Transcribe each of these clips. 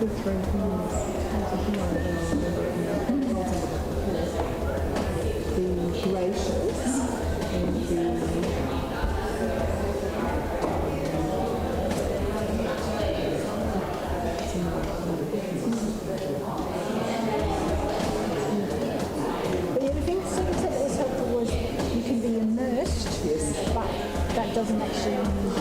the three things the gracious and But yeah, the thing that was helpful was you can be immersed, yes, but that doesn't actually mean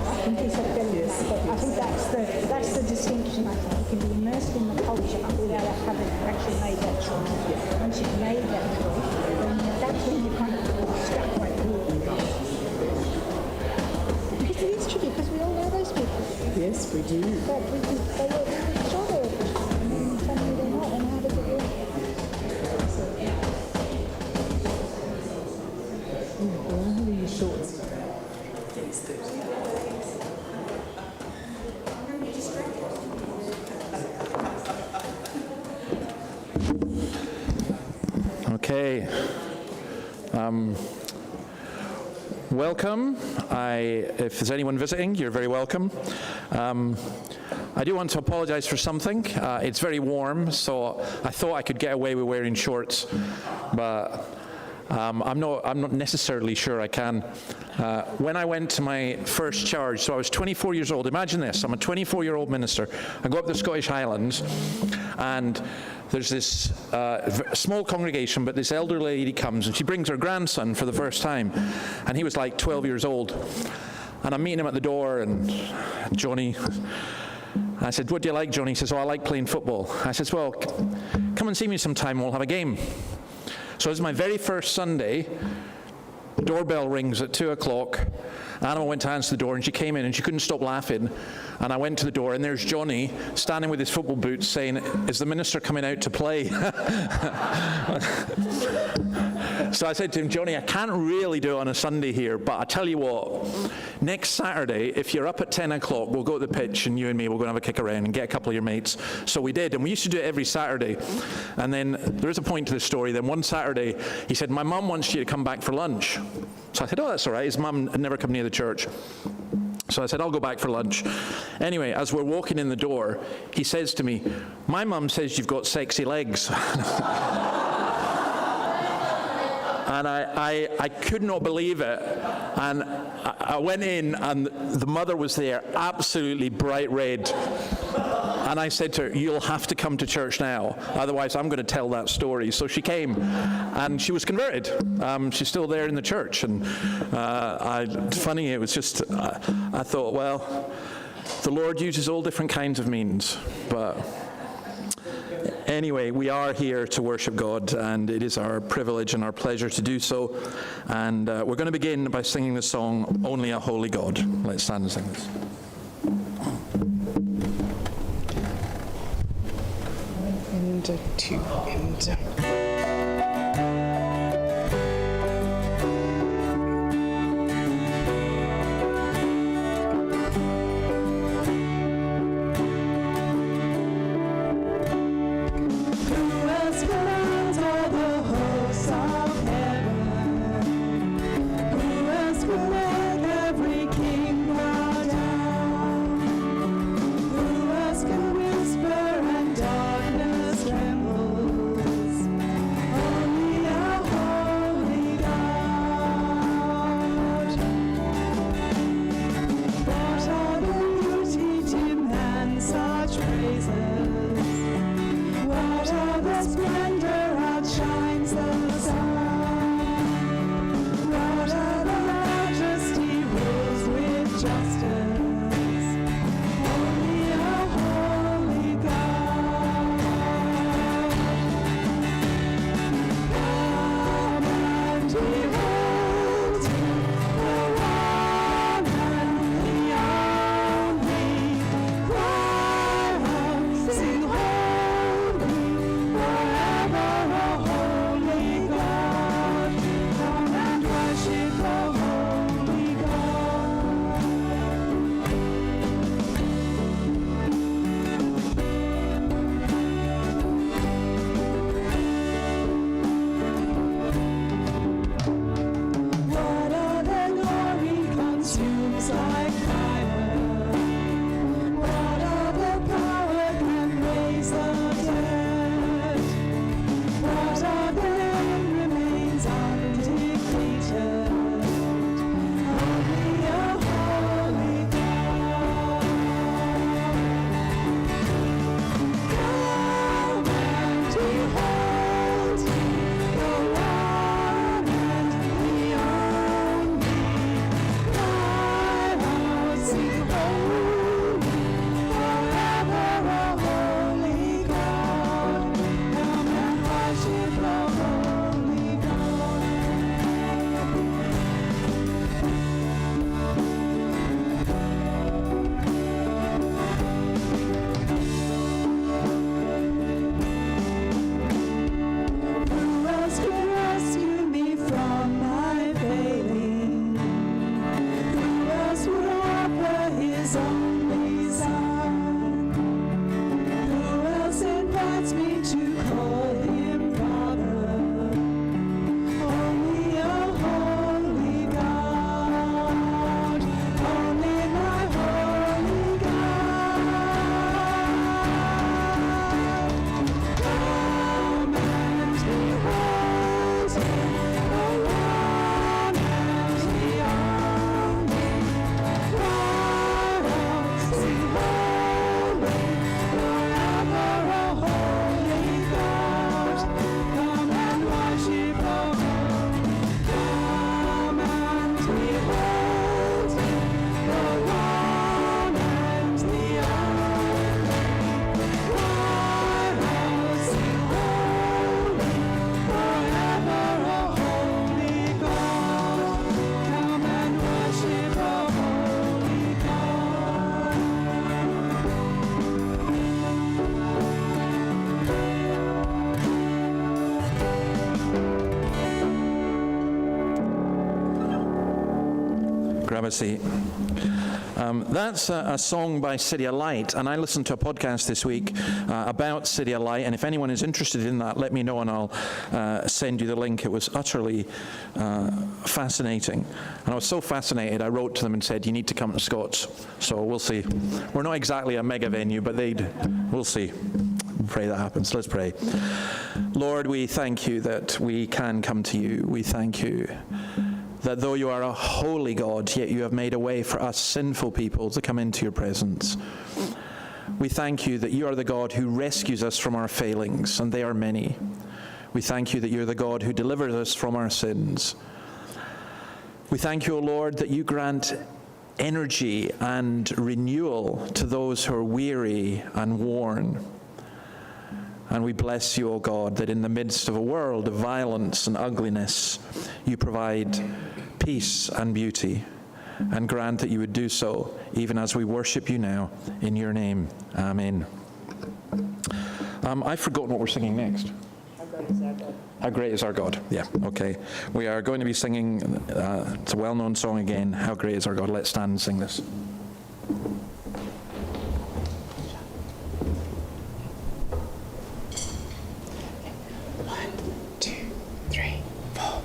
I can do something else. But I think that's the distinction. I think you can be immersed in the culture without having actually made that choice. Once you've made that choice, then that's when you kind of stuck right through. Because it is tricky, because we all know those people. yes, we do. But they work with each other, and then suddenly they're not, and how does it work? Well, how are your shorts? Okay. Welcome. If there's anyone visiting, you're very welcome. I do want to apologize for something. It's very warm, so I thought I could get away with wearing shorts, but I'm not necessarily sure I can. When I went to my first charge, so I was 24 years old. Imagine this, I'm a 24-year-old minister. I go up the Scottish Highlands, and there's this small congregation, but this elder lady comes, and she brings her grandson for the first time, and he was like 12 years old. And I'm meeting him at the door, and Johnny, I said, "What do you like, Johnny?" He says, "Oh, I like playing football." I said, "Well, come and see me sometime, we'll have a game." So this is my very first Sunday. The doorbell rings at 2 o'clock. Anna went to answer the door, and she came in, and she couldn't stop laughing. And I went to the door, and there's Johnny standing with his football boots saying, "Is the minister coming out to play?" So I said to him, "Johnny, I can't really do it on a Sunday here, but I tell you what, next Saturday, if you're up at 10 o'clock, we'll go to the pitch, and you and me, we're going to have a kick around and get a couple of your mates." So we did, and we used to do it every Saturday. And then there is a point to the story. Then one Saturday, he said, "My mum wants you to come back for lunch." So I said, "Oh, that's all right." His mum had never come near the church. So I said, "I'll go back for lunch." Anyway, as we're walking in the door, he says to me, "My mum says you've got sexy legs." And I could not believe it. And I went in, and the mother was there, absolutely bright red. And I said to her, "You'll have to come to church now, otherwise I'm going to tell that story." So she came, and she was converted. She's still there in the church. And funny, it was just, I thought, well, the Lord uses all different kinds of means. But anyway, we are here to worship God, and it is our privilege and our pleasure to do so. And we're going to begin by singing the song, "Only a Holy God." Let's stand and sing this. And 2 and... a seat. That's a song by City of Light, and I listened to a podcast this week about City of Light, and if anyone is interested in that, let me know and I'll send you the link. It was utterly fascinating, and I was so fascinated I wrote to them and said, you need to come to Scots. So we'll see. We're not exactly a mega venue, but we'll see. Pray that happens. Let's pray. Lord, we thank you that we can come to you. We thank you that though you are a holy God, yet you have made a way for us sinful people to come into your presence. We thank you that you are the God who rescues us from our failings, and they are many. We thank you that you're the God who delivers us from our sins. We thank you, O Lord, that you grant energy and renewal to those who are weary and worn. And we bless you, O God, that in the midst of a world of violence and ugliness, you provide peace and beauty, and grant that you would do so even as we worship you now. In your name, amen. I've forgotten what we're singing next. How great is our God? Yeah, okay. We are going to be singing, it's a well-known song again, How Great is Our God. Let's stand and sing this. 2, 3, 4.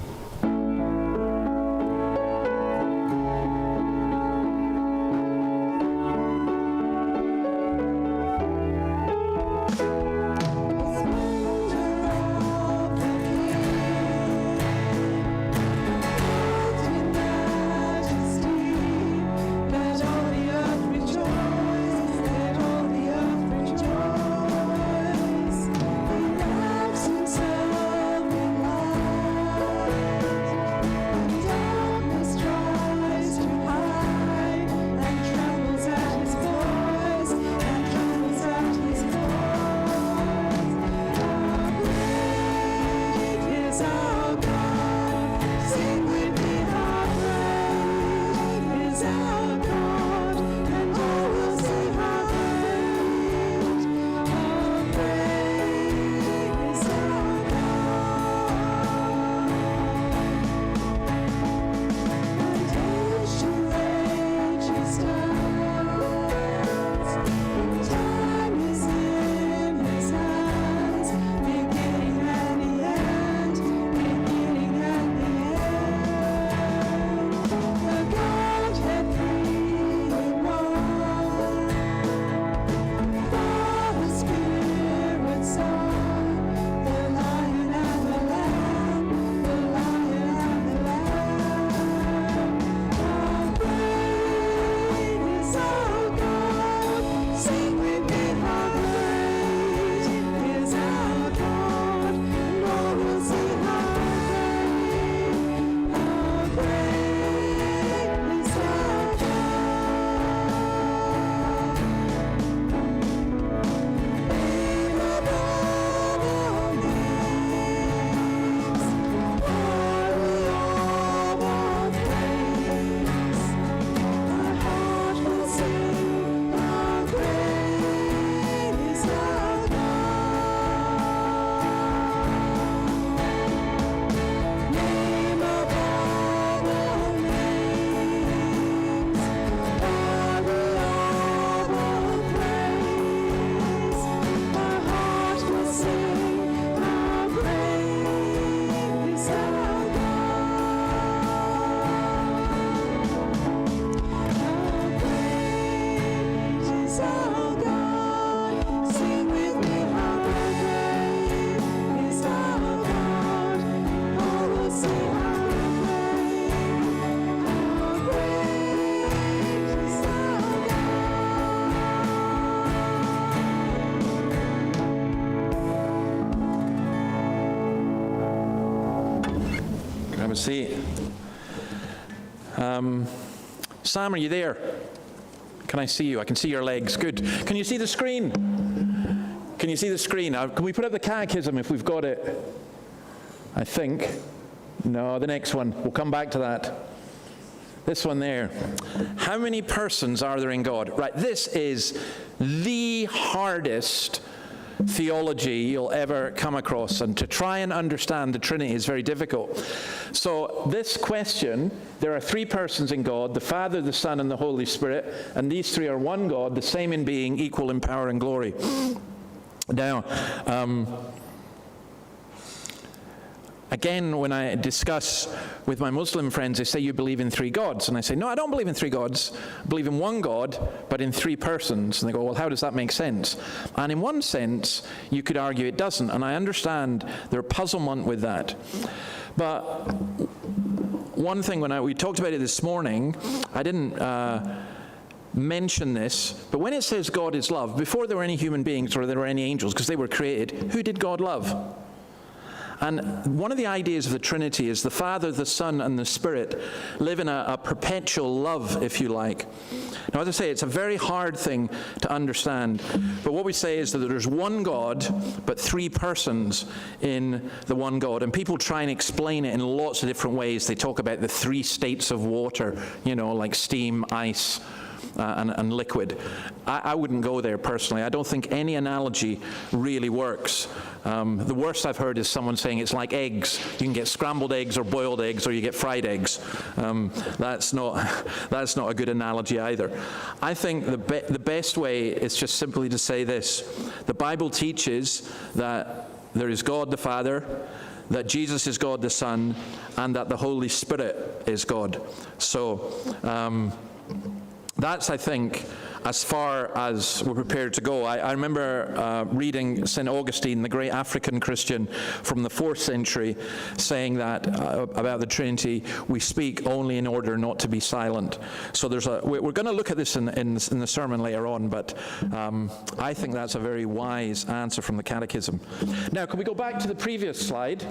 a seat. Sam, are you there? Can I see you? I can see your legs. Good. Can you see the screen? Can you see the screen? Can we put up the catechism if we've got it? I think. No, the next one. We'll come back to that. This one there. How many persons are there in God? Right, this is the hardest theology you'll ever come across, and to try and understand the Trinity is very difficult. So this question, there are three persons in God, the Father, the Son, and the Holy Spirit, and these three are one God, the same in being, equal in power and glory. Now, again, when I discuss with my Muslim friends, they say, you believe in three gods. And I say, no, I don't believe in three gods. I believe in one God, but in three persons. And they go, well, how does that make sense? And in one sense, you could argue it doesn't. And I understand their puzzlement with that. But one thing, when we talked about it this morning, I didn't mention this, but when it says God is love, before there were any human beings or there were any angels, because they were created, who did God love? And one of the ideas of the Trinity is the Father, the Son, and the Spirit live in a perpetual love, if you like. Now, as I say, it's a very hard thing to understand, but what we say is that there's one God, but three persons in the one God. And people try and explain it in lots of different ways. They talk about the three states of water, like steam, ice, and liquid. I wouldn't go there personally. I don't think any analogy really works. The worst I've heard is someone saying it's like eggs. You can get scrambled eggs or boiled eggs, or you get fried eggs. That's not a good analogy either. I think the best way is just simply to say this. The Bible teaches that there is God the Father, that Jesus is God the Son, and that the Holy Spirit is God. So that's, I think, as far as we're prepared to go. I remember reading St. Augustine, the great African Christian from the 4th century, saying that about the Trinity, we speak only in order not to be silent. So we're going to look at this in the sermon later on, but I think that's a very wise answer from the Catechism. Now, can we go back to the previous slide?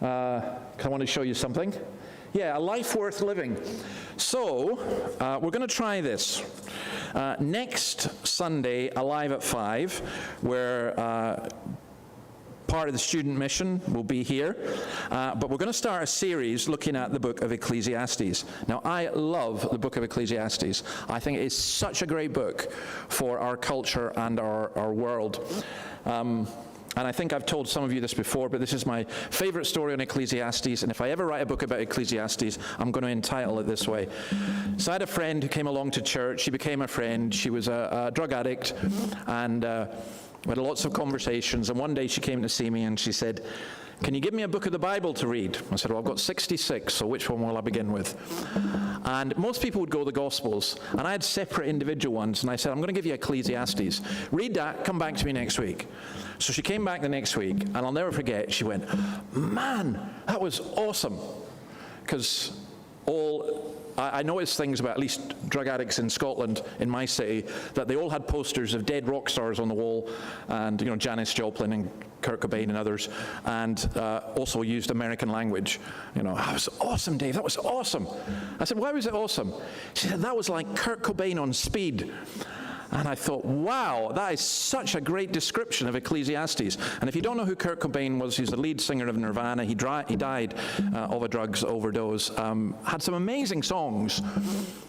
I want to show you something. Yeah, a life worth living. So, we're going to try this. Next Sunday, Alive at 5, where part of the student mission will be here. But we're going to start a series looking at the book of Ecclesiastes. Now, I love the book of Ecclesiastes. I think it is such a great book for our culture and our world. And I think I've told some of you this before, but this is my favorite story on Ecclesiastes, and if I ever write a book about Ecclesiastes, I'm going to entitle it this way. So I had a friend who came along to church. She became a friend. She was a drug addict, and we had lots of conversations, and one day she came to see me, and she said, can you give me a book of the Bible to read? I said, well, I've got 66, so which one will I begin with? And most people would go the Gospels, and I had separate individual ones, and I said, I'm going to give you Ecclesiastes. Read that, come back to me next week. So she came back the next week, and I'll never forget, she went, man, that was awesome. Because I noticed things about at least drug addicts in Scotland, in my city, that they all had posters of dead rock stars on the wall, and Janis Joplin and Kurt Cobain and others, and also used American language. That was awesome, Dave, that was awesome. I said, why was it awesome? She said, that was like Kurt Cobain on speed. And I thought, wow, that is such a great description of Ecclesiastes. And if you don't know who Kurt Cobain was, he's the lead singer of Nirvana. He died of a drugs overdose. Had some amazing songs,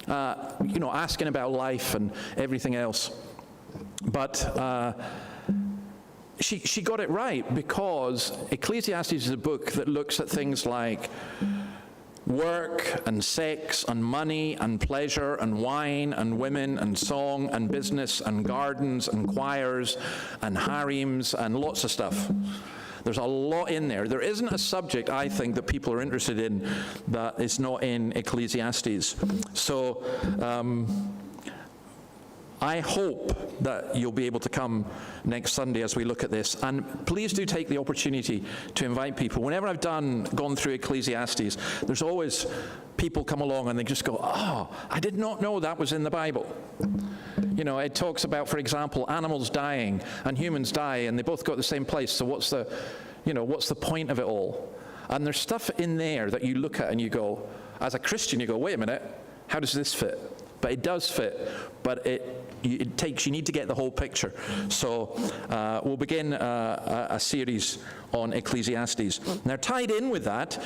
asking about life and everything else. But she got it right, because Ecclesiastes is a book that looks at things like work and sex and money and pleasure and wine and women and song and business and gardens and choirs and harems and lots of stuff. There's a lot in there. There isn't a subject, I think, that people are interested in that is not in Ecclesiastes. So I hope that you'll be able to come next Sunday as we look at this. And please do take the opportunity to invite people. Whenever I've gone through Ecclesiastes, there's always people come along and they just go, oh, I did not know that was in the Bible. It talks about, for example, animals dying and humans die, and they both go to the same place. So what's the point of it all? And there's stuff in there that you look at and you go, as a Christian, you go, wait a minute, how does this fit? But it does fit, but you need to get the whole picture. So we'll begin a series on Ecclesiastes. Now, tied in with that,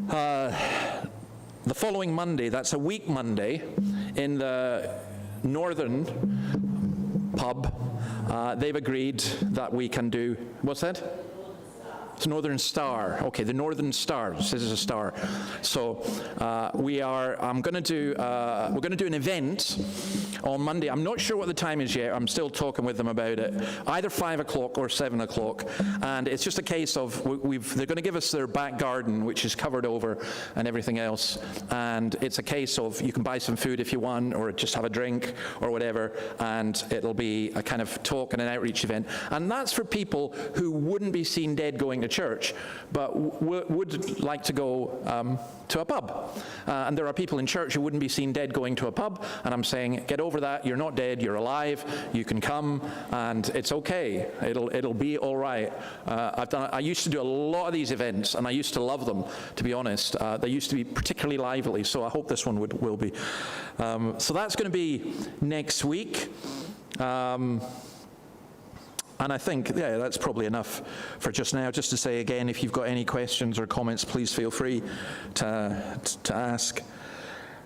the following Monday, that's a week Monday, in the northern pub. They've agreed that we can do, what's that? It's Northern Star. Okay, the Northern Star. This is a star. So we're going to do an event on Monday. I'm not sure what the time is yet. I'm still talking with them about it. Either 5 o'clock or 7 o'clock. And it's just a case of they're going to give us their back garden, which is covered over and everything else. And it's a case of you can buy some food if you want, or just have a drink or whatever. And it'll be a kind of talk and an outreach event. And that's for people who wouldn't be seen dead going to church, but would like to go to a pub. And there are people in church who wouldn't be seen dead going to a pub, and I'm saying, get over that. You're not dead, you're alive, you can come, and it's okay. It'll be all right. I used to do a lot of these events, and I used to love them, to be honest. They used to be particularly lively, so I hope this one will be. So that's going to be next week. And I think, yeah, that's probably enough for just now. Just to say again, if you've got any questions or comments, please feel free to ask.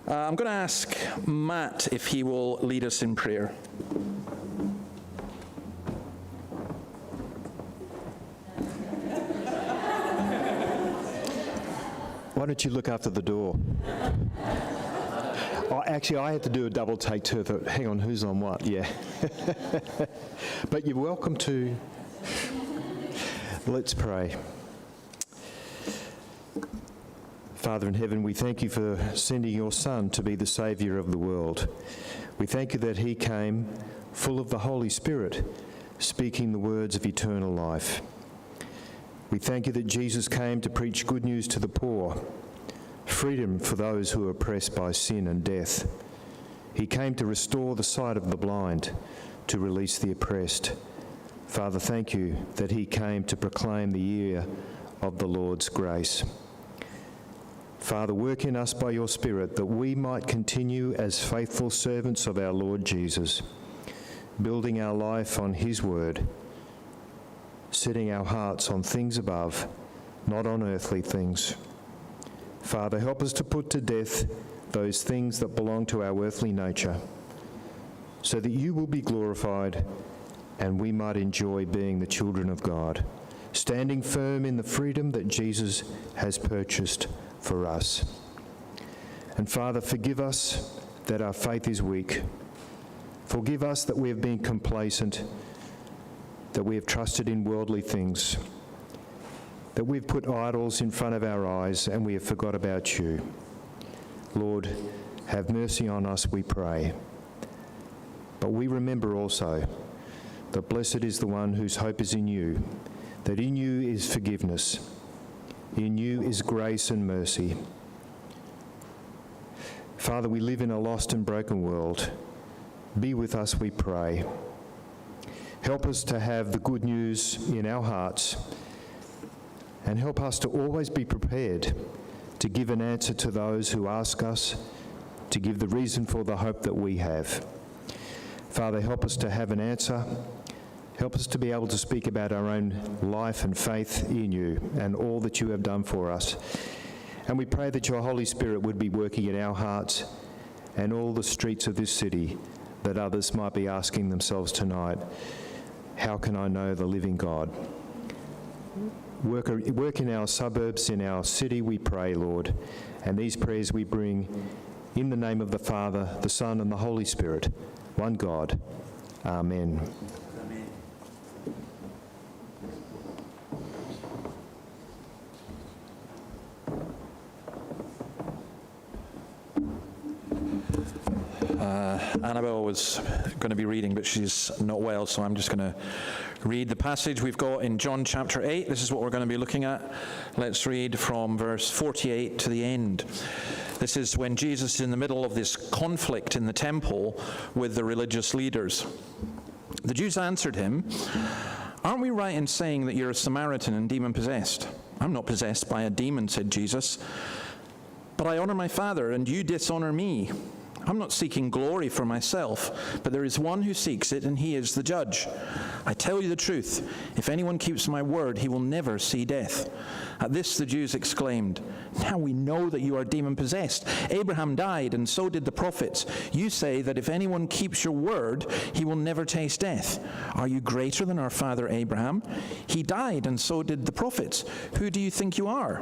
I'm going to ask Matt if he will lead us in prayer. Why don't you look after the door? Oh, actually, I had to do a double take too. Hang on, who's on what? Yeah. But you're welcome to. Let's pray. Father in heaven, we thank you for sending your Son to be the Saviour of the world. We thank you that he came full of the Holy Spirit, speaking the words of eternal life. We thank you that Jesus came to preach good news to the poor, freedom for those who are oppressed by sin and death. He came to restore the sight of the blind, to release the oppressed. Father, thank you that he came to proclaim the year of the Lord's grace. Father, work in us by your Spirit that we might continue as faithful servants of our Lord Jesus, building our life on his word, setting our hearts on things above, not on earthly things. Father, help us to put to death those things that belong to our earthly nature, so that you will be glorified and we might enjoy being the children of God, standing firm in the freedom that Jesus has purchased for us. And Father, forgive us that our faith is weak. Forgive us that we have been complacent, that we have trusted in worldly things, that we've put idols in front of our eyes and we have forgot about you. Lord, have mercy on us, we pray. But we remember also that blessed is the one whose hope is in you, that in you is forgiveness, in you is grace and mercy. Father, we live in a lost and broken world. Be with us, we pray. Help us to have the good news in our hearts, and help us to always be prepared to give an answer to those who ask us, to give the reason for the hope that we have. Father, help us to have an answer. Help us to be able to speak about our own life and faith in you and all that you have done for us. And we pray that your Holy Spirit would be working in our hearts and all the streets of this city, that others might be asking themselves tonight, how can I know the living God? Work in our suburbs, in our city, we pray, Lord. And these prayers we bring in the name of the Father, the Son, and the Holy Spirit, one God. Amen. Annabelle was going to be reading, but she's not well, so I'm just going to read the passage we've got in John chapter 8. This is what we're going to be looking at. Let's read from verse 48 to the end. This is when Jesus is in the middle of this conflict in the temple with the religious leaders. The Jews answered him, "Aren't we right in saying that you're a Samaritan and demon-possessed?" "I'm not possessed by a demon," said Jesus, "but I honor my Father, and you dishonor me. I'm not seeking glory for myself, but there is one who seeks it, and he is the judge. I tell you the truth, if anyone keeps my word, he will never see death." At this the Jews exclaimed, "Now we know that you are demon-possessed. Abraham died, and so did the prophets. You say that if anyone keeps your word, he will never taste death. Are you greater than our father Abraham? He died, and so did the prophets. Who do you think you are?"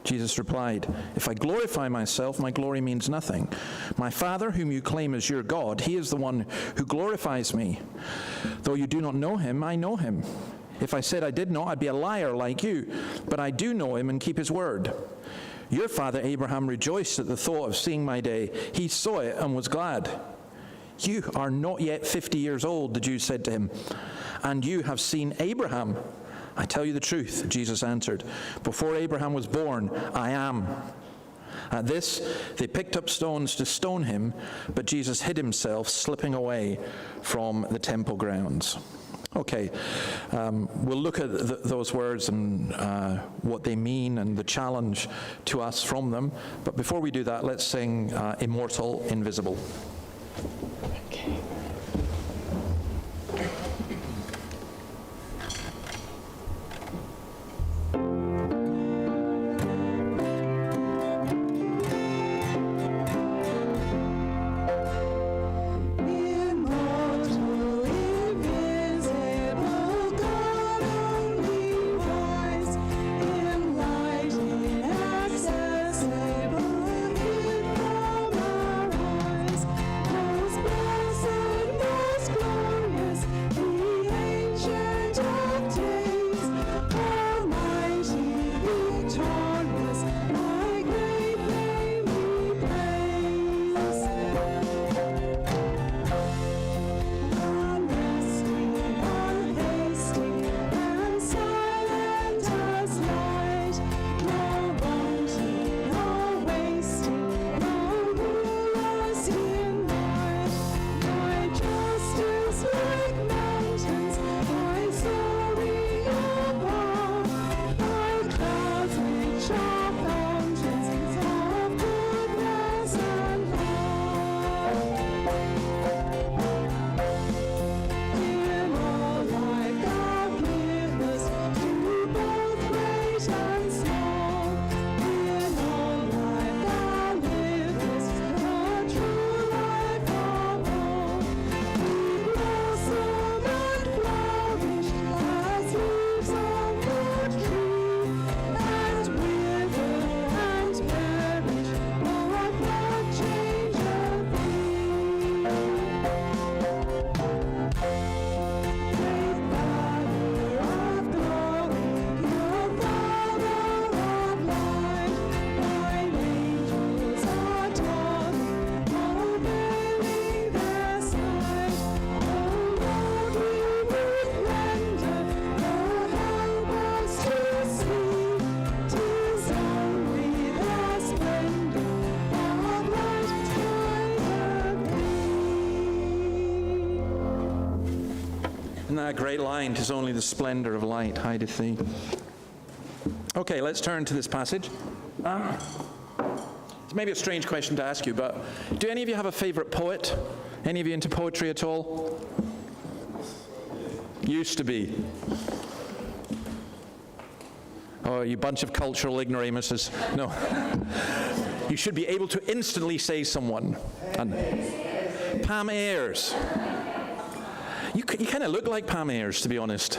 Jesus replied, "If I glorify myself, my glory means nothing. My Father, whom you claim as your God, he is the one who glorifies me. Though you do not know him, I know him. If I said I did not, I'd be a liar like you, but I do know him and keep his word. Your father Abraham rejoiced at the thought of seeing my day. He saw it and was glad." "You are not yet 50 years old," the Jews said to him, "and you have seen Abraham." "I tell you the truth," Jesus answered. "Before Abraham was born, I am." At this, they picked up stones to stone him, but Jesus hid himself, slipping away from the temple grounds. Okay, we'll look at those words and what they mean and the challenge to us from them. But before we do that, let's sing Immortal, Invisible. Okay. Isn't that a great line? "'Tis only the splendor of light hideth thee." Okay, let's turn to this passage. It's maybe a strange question to ask you, but do any of you have a favorite poet? Any of you into poetry at all? Used to be. Oh, you bunch of cultural ignoramuses. No. You should be able to instantly say someone. And Pam Ayres. You kind of look like Pam Ayres, to be honest.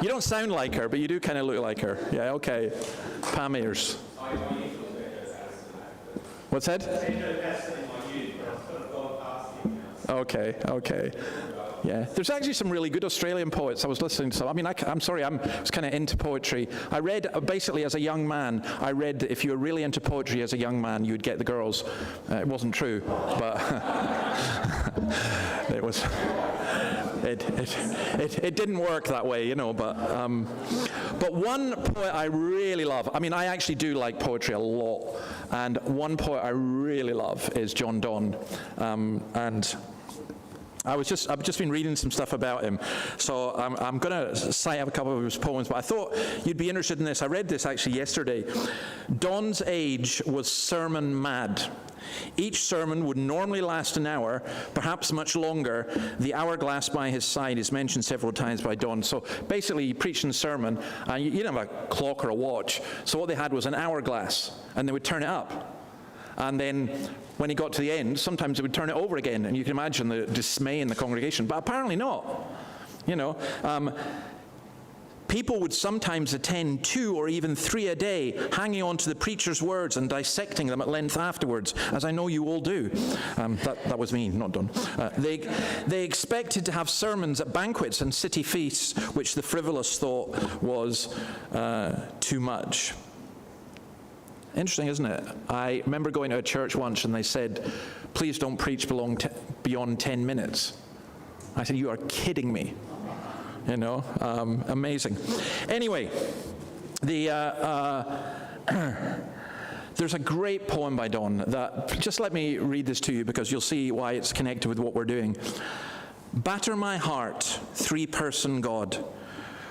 You don't sound like her, but you do kind of look like her. Yeah, okay. Pam Ayres. What's that? Okay. Yeah, there's actually some really good Australian poets. I was listening to some. I mean, I'm sorry, I was kind of into poetry. I read, basically as a young man, I read that if you were really into poetry as a young man, you'd get the girls. It wasn't true, but it was. It didn't work that way, you know, but one poet I really love, I mean, I actually do like poetry a lot, and one poet I really love is John Donne, and I've just been reading some stuff about him, so I'm going to cite up a couple of his poems, but I thought you'd be interested in this. I read this actually yesterday. Donne's age was sermon mad. Each sermon would normally last an hour, perhaps much longer. The hourglass by his side is mentioned several times by Don. So basically, you preach in a sermon, and you didn't have a clock or a watch. So what they had was an hourglass, and they would turn it up. And then when he got to the end, sometimes they would turn it over again, and you can imagine the dismay in the congregation. But apparently not. People would sometimes attend 2 or even 3 a day, hanging on to the preacher's words and dissecting them at length afterwards, as I know you all do. That was me, not Don. They expected to have sermons at banquets and city feasts, which the frivolous thought was too much. Interesting, isn't it? I remember going to a church once and they said, please don't preach beyond 10 minutes. I said, you are kidding me. Amazing. Anyway, there's a great poem by Don that, just let me read this to you because you'll see why it's connected with what we're doing. Batter my heart, three-person God,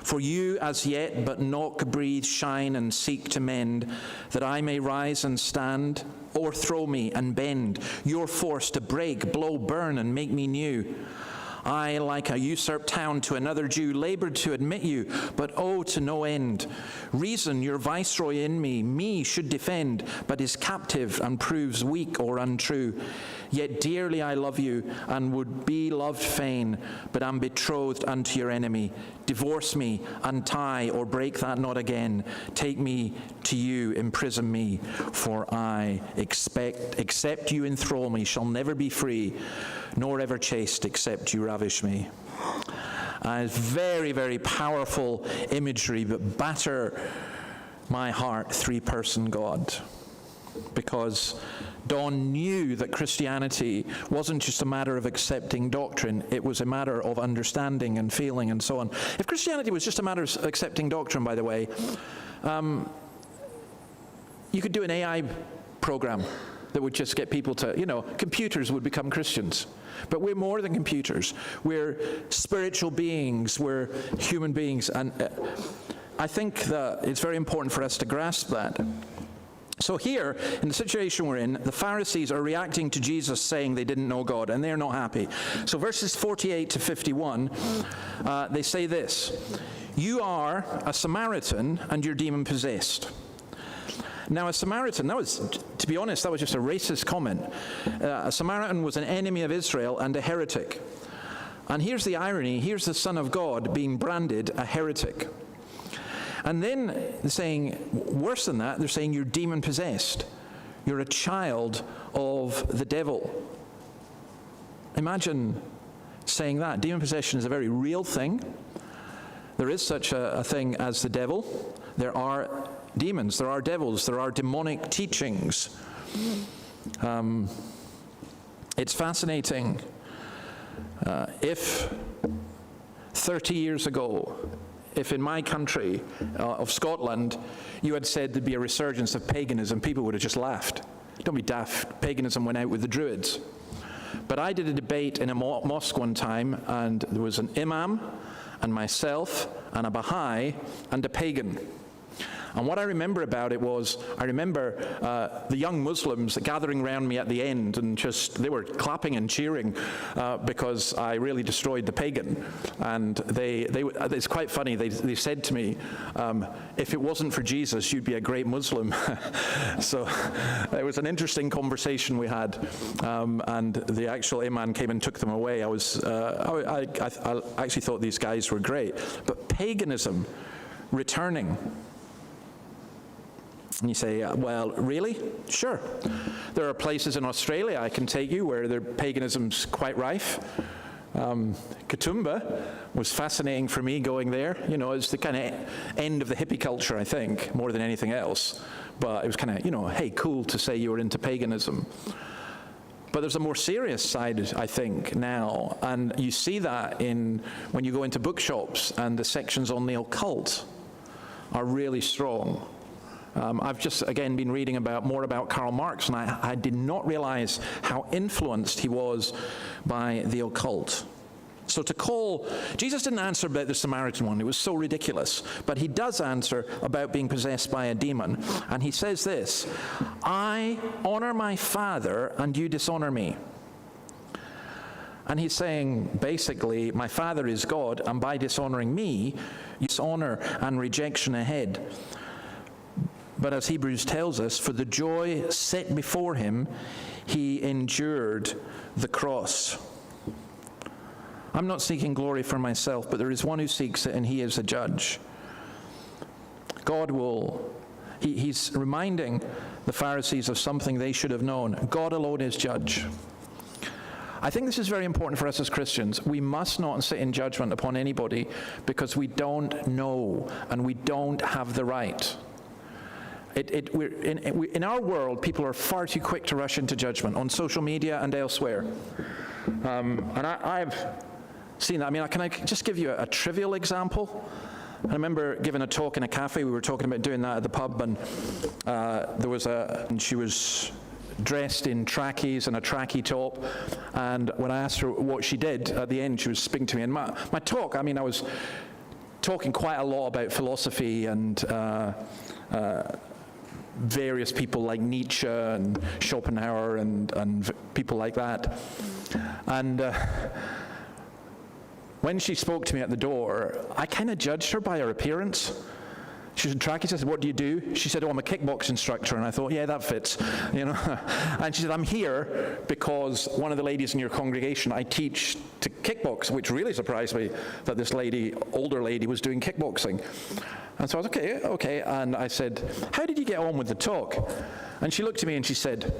for you as yet but knock, breathe, shine, and seek to mend, that I may rise and stand, o'erthrow me and bend, your force to break, blow, burn, and make me new. I, like a usurped town to another Jew, labored to admit you, but oh, to no end. Reason, your viceroy in me should defend, but is captive and proves weak or untrue. Yet dearly I love you, and would be loved fain, but am betrothed unto your enemy. Divorce me, untie, or break that knot again. Take me to you, imprison me, for I except you enthrall me, shall never be free, nor ever chaste, except you ravish me. Very, very powerful imagery, but batter my heart, three-person God. Because Don knew that Christianity wasn't just a matter of accepting doctrine, it was a matter of understanding and feeling and so on. If Christianity was just a matter of accepting doctrine, by the way, you could do an AI program that would just get people to, computers would become Christians. But we're more than computers. We're spiritual beings. We're human beings. And I think that it's very important for us to grasp that. So here, in the situation we're in, the Pharisees are reacting to Jesus saying they didn't know God, and they're not happy. So verses 48 to 51, they say this: you are a Samaritan, and you're demon-possessed. Now, a Samaritan, to be honest, that was just a racist comment. A Samaritan was an enemy of Israel and a heretic. And here's the irony. Here's the Son of God being branded a heretic. And then they're saying, worse than that, they're saying you're demon-possessed. You're a child of the devil. Imagine saying that. Demon possession is a very real thing. There is such a thing as the devil. There are demons, there are devils, there are demonic teachings. It's fascinating. If 30 years ago, if in my country of Scotland, you had said there'd be a resurgence of paganism, people would have just laughed. Don't be daft, paganism went out with the Druids. But I did a debate in a mosque one time, and there was an imam, and myself, and a Baha'i, and a pagan. And what I remember about it was, I remember the young Muslims gathering around me at the end, and they were clapping and cheering because I really destroyed the pagan. And it's quite funny, they said to me, if it wasn't for Jesus, you'd be a great Muslim. So it was an interesting conversation we had. And the actual imam came and took them away. I actually thought these guys were great. But paganism returning. And you say, well, really? Sure. There are places in Australia I can take you where their paganism's quite rife. Katoomba was fascinating for me going there. It's the kind of end of the hippie culture, I think, more than anything else. But it was kind of, hey, cool to say you were into paganism. But there's a more serious side, I think, now. And you see that when you go into bookshops, and the sections on the occult are really strong. I've just, again, been reading more about Karl Marx, and I did not realize how influenced he was by the occult. So Jesus didn't answer about the Samaritan one. It was so ridiculous. But he does answer about being possessed by a demon. And he says this, I honor my Father and you dishonor me. And he's saying, basically, my Father is God, and by dishonoring me, you dishonor and rejection ahead. But as Hebrews tells us, for the joy set before him, he endured the cross. I'm not seeking glory for myself, but there is one who seeks it, and he is a judge. He's reminding the Pharisees of something they should have known. God alone is judge. I think this is very important for us as Christians. We must not sit in judgment upon anybody because we don't know and we don't have the right. In our world, people are far too quick to rush into judgment on social media and elsewhere. And I've seen that. I mean, can I just give you a trivial example? I remember giving a talk in a cafe. We were talking about doing that at the pub, and and she was dressed in trackies and a trackie top. And when I asked her what she did, at the end, she was speaking to me. And my talk, I mean, I was talking quite a lot about philosophy and various people like Nietzsche and Schopenhauer and people like that. And when she spoke to me at the door, I kind of judged her by her appearance. She was in trackies. I said, what do you do? She said, I'm a kickbox instructor. And I thought, yeah, that fits, And she said, I'm here because one of the ladies in your congregation, I teach to kickbox, which really surprised me that this older lady, was doing kickboxing. And so I was, okay. And I said, how did you get on with the talk? And she looked at me and she said,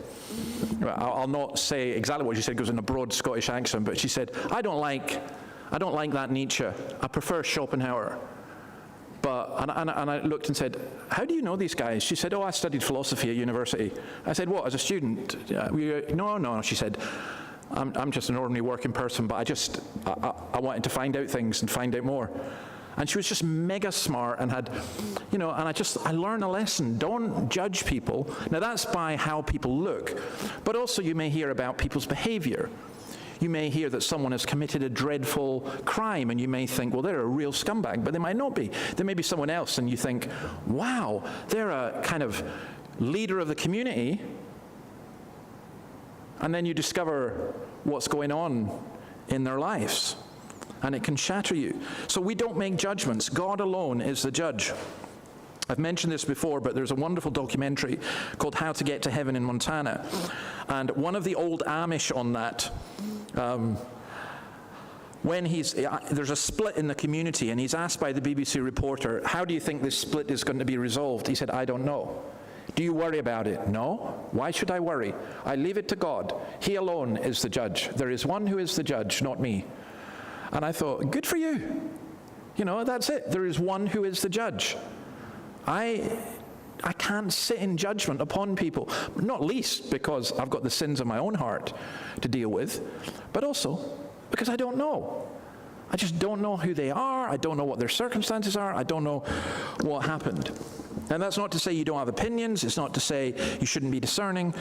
I'll not say exactly what she said, it was in a broad Scottish accent, but she said, I don't like that Nietzsche. I prefer Schopenhauer. And I looked and said, how do you know these guys? She said, I studied philosophy at university. I said, what, as a student? No, she said, I'm just an ordinary working person, but I wanted to find out things and find out more. And she was just mega smart and had, and I learned a lesson. Don't judge people. Now that's by how people look, but also you may hear about people's behavior. You may hear that someone has committed a dreadful crime, and you may think, well, they're a real scumbag, but they might not be. There may be someone else, and you think, wow, they're a kind of leader of the community. And then you discover what's going on in their lives, and it can shatter you. So we don't make judgments. God alone is the judge. I've mentioned this before, but there's a wonderful documentary called How to Get to Heaven in Montana. And one of the old Amish on that, there's a split in the community, and he's asked by the BBC reporter, how do you think this split is going to be resolved? He said, I don't know. Do you worry about it? No. Why should I worry? I leave it to God. He alone is the judge. There is one who is the judge, not me. And I thought, good for you. That's it. There is one who is the judge. I can't sit in judgment upon people, not least because I've got the sins of my own heart to deal with, but also because I don't know. I just don't know who they are. I don't know what their circumstances are. I don't know what happened. And that's not to say you don't have opinions. It's not to say you shouldn't be discerning,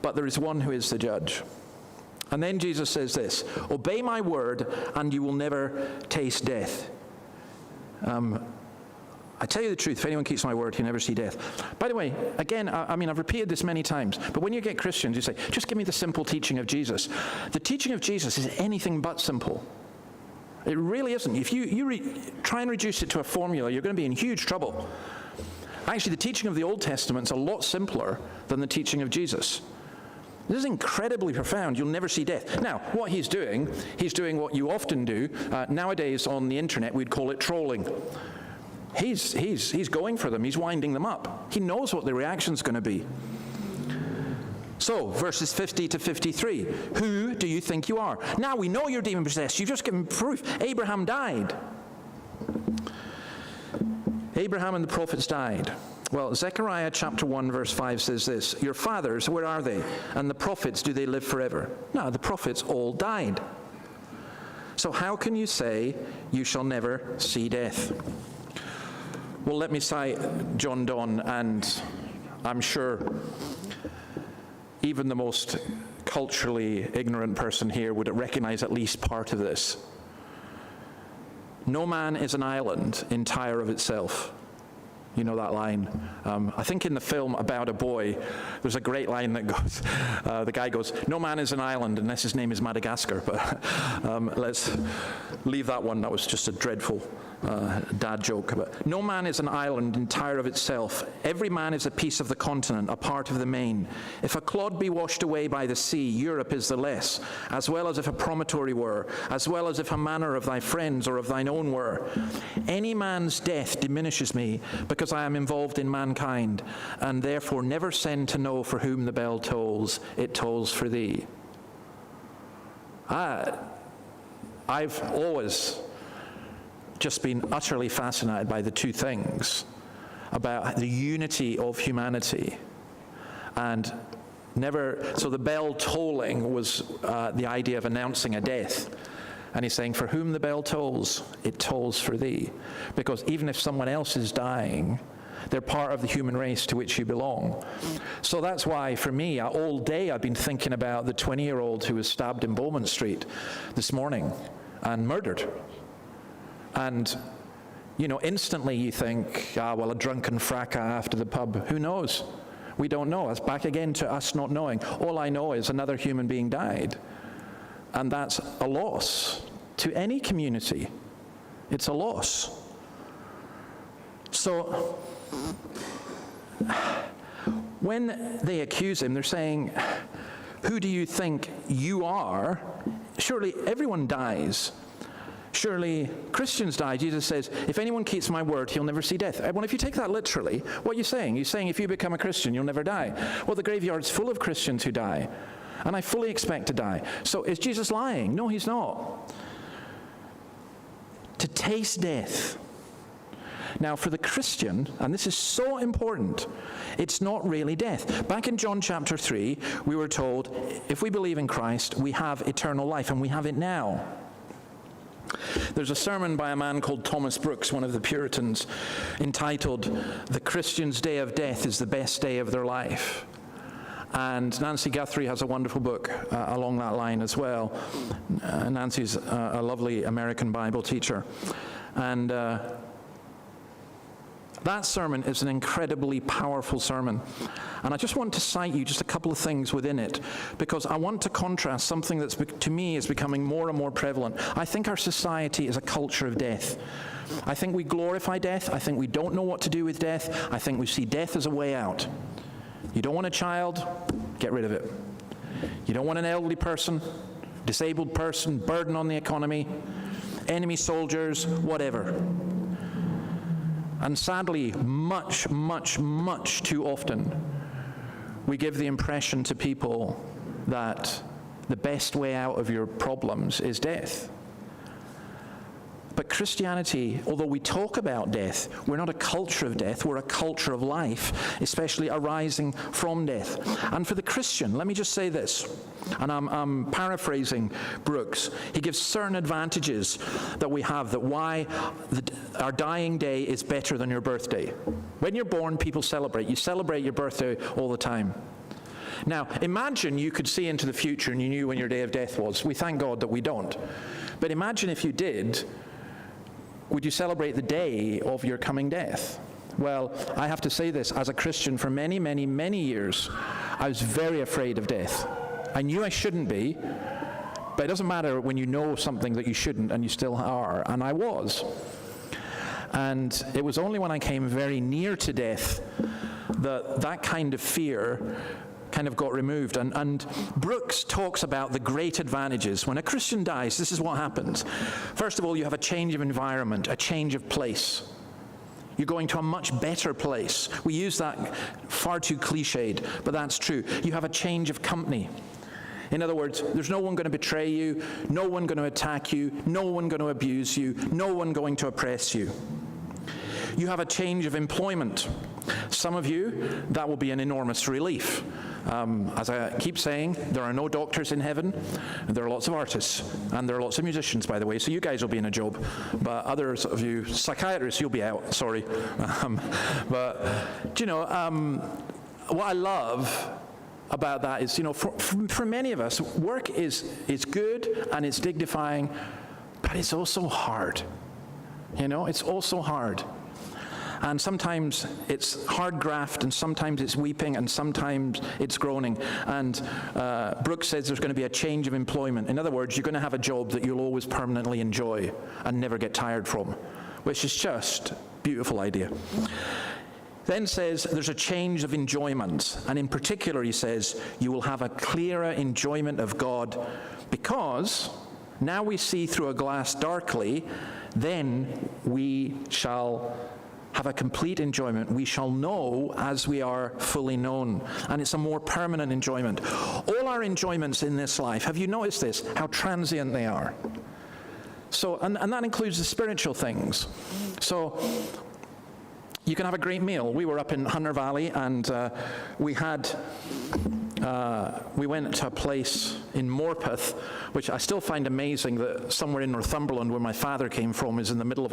but there is one who is the judge. And then Jesus says this, obey my word and you will never taste death. I tell you the truth, if anyone keeps my word, he'll never see death. By the way, again, I've repeated this many times, but when you get Christians, you say, just give me the simple teaching of Jesus. The teaching of Jesus is anything but simple. It really isn't. If you try and reduce it to a formula, you're going to be in huge trouble. Actually, the teaching of the Old Testament is a lot simpler than the teaching of Jesus. This is incredibly profound. You'll never see death. Now, what he's doing what you often do. Nowadays on the internet, we'd call it trolling. He's going for them. He's winding them up. He knows what the reaction's going to be. So, verses 50 to 53. Who do you think you are? Now we know you're demon-possessed. You've just given proof. Abraham died. Abraham and the prophets died. Well, Zechariah chapter 1, verse 5 says this. Your fathers, where are they? And the prophets, do they live forever? No, the prophets all died. So how can you say you shall never see death? Well, let me cite John Donne, and I'm sure even the most culturally ignorant person here would recognize at least part of this. No man is an island entire of itself. You know that line? I think in the film About a Boy, there's a great line that goes, the guy goes, no man is an island unless his name is Madagascar. But let's leave that one. That was just a dreadful dad joke. But no man is an island entire of itself. Every man is a piece of the continent, a part of the main. If a clod be washed away by the sea, Europe is the less, as well as if a promontory were, as well as if a manor of thy friends or of thine own were. Any man's death diminishes me, because I am involved in mankind, and therefore never send to know for whom the bell tolls. It tolls for thee. I've always just been utterly fascinated by the two things about the unity of humanity, and so the bell tolling was the idea of announcing a death. And he's saying, for whom the bell tolls, it tolls for thee. Because even if someone else is dying, they're part of the human race to which you belong. So that's why, for me, all day I've been thinking about the 20-year-old who was stabbed in Bowman Street this morning and murdered. And, you know, instantly you think, well, a drunken fracas after the pub. Who knows? We don't know. It's back again to us not knowing. All I know is another human being died. And that's a loss to any community. It's a loss. So when they accuse him, they're saying, who do you think you are? Surely everyone dies. Surely Christians die. Jesus says, if anyone keeps my word, he'll never see death. Well, if you take that literally, what are you saying? You're saying if you become a Christian, you'll never die. Well, the graveyard's full of Christians who die. And I fully expect to die. So is Jesus lying? No, he's not. To taste death. Now, for the Christian, and this is so important, it's not really death. Back in John chapter 3, we were told, if we believe in Christ, we have eternal life, and we have it now. There's a sermon by a man called Thomas Brooks, one of the Puritans, entitled, The Christian's Day of Death is the Best Day of Their Life. And Nancy Guthrie has a wonderful book along that line as well. Nancy's a lovely American Bible teacher. And that sermon is an incredibly powerful sermon. And I just want to cite you just a couple of things within it, because I want to contrast something that's, to me, is becoming more and more prevalent. I think our society is a culture of death. I think we glorify death. I think we don't know what to do with death. I think we see death as a way out. You don't want a child, get rid of it. You don't want an elderly person, disabled person, burden on the economy, enemy soldiers, whatever. And sadly, much, much, much too often, we give the impression to people that the best way out of your problems is death. But Christianity, although we talk about death, we're not a culture of death, we're a culture of life, especially arising from death. And for the Christian, let me just say this, and I'm paraphrasing Brooks. He gives certain advantages that we have, that why our dying day is better than your birthday. When you're born, people celebrate. You celebrate your birthday all the time. Now, imagine you could see into the future and you knew when your day of death was. We thank God that we don't. But imagine if you did, would you celebrate the day of your coming death? Well, I have to say this, as a Christian for many, many, many years, I was very afraid of death. I knew I shouldn't be, but it doesn't matter when you know something that you shouldn't and you still are, and I was. And it was only when I came very near to death that that kind of fear kind of got removed. And Brooks talks about the great advantages. When a Christian dies, this is what happens. First of all, you have a change of environment, a change of place. You're going to a much better place. We use that far too cliched, but that's true. You have a change of company. In other words, there's no one going to betray you, no one going to attack you, no one going to abuse you, no one going to oppress you. You have a change of employment. Some of you, that will be an enormous relief. As I keep saying, there are no doctors in heaven. There are lots of artists, and there are lots of musicians, by the way, so you guys will be in a job. But others of you, psychiatrists, you'll be out, sorry. But, you know, what I love about that is, you know, for many of us, work is good and it's dignifying, but it's also hard. You know, it's all so hard. And sometimes it's hard graft, and sometimes it's weeping, and sometimes it's groaning. And Brooks says there's going to be a change of employment. In other words, you're going to have a job that you'll always permanently enjoy and never get tired from, which is just a beautiful idea. Then says there's a change of enjoyment. And in particular, he says, you will have a clearer enjoyment of God, because now we see through a glass darkly, then we shall have a complete enjoyment. We shall know as we are fully known. And it's a more permanent enjoyment. All our enjoyments in this life, have you noticed this? How transient they are. So, and that includes the spiritual things. So, you can have a great meal. We were up in Hunter Valley, and we went to a place in Morpeth, which I still find amazing that somewhere in Northumberland, where my father came from, is in the middle of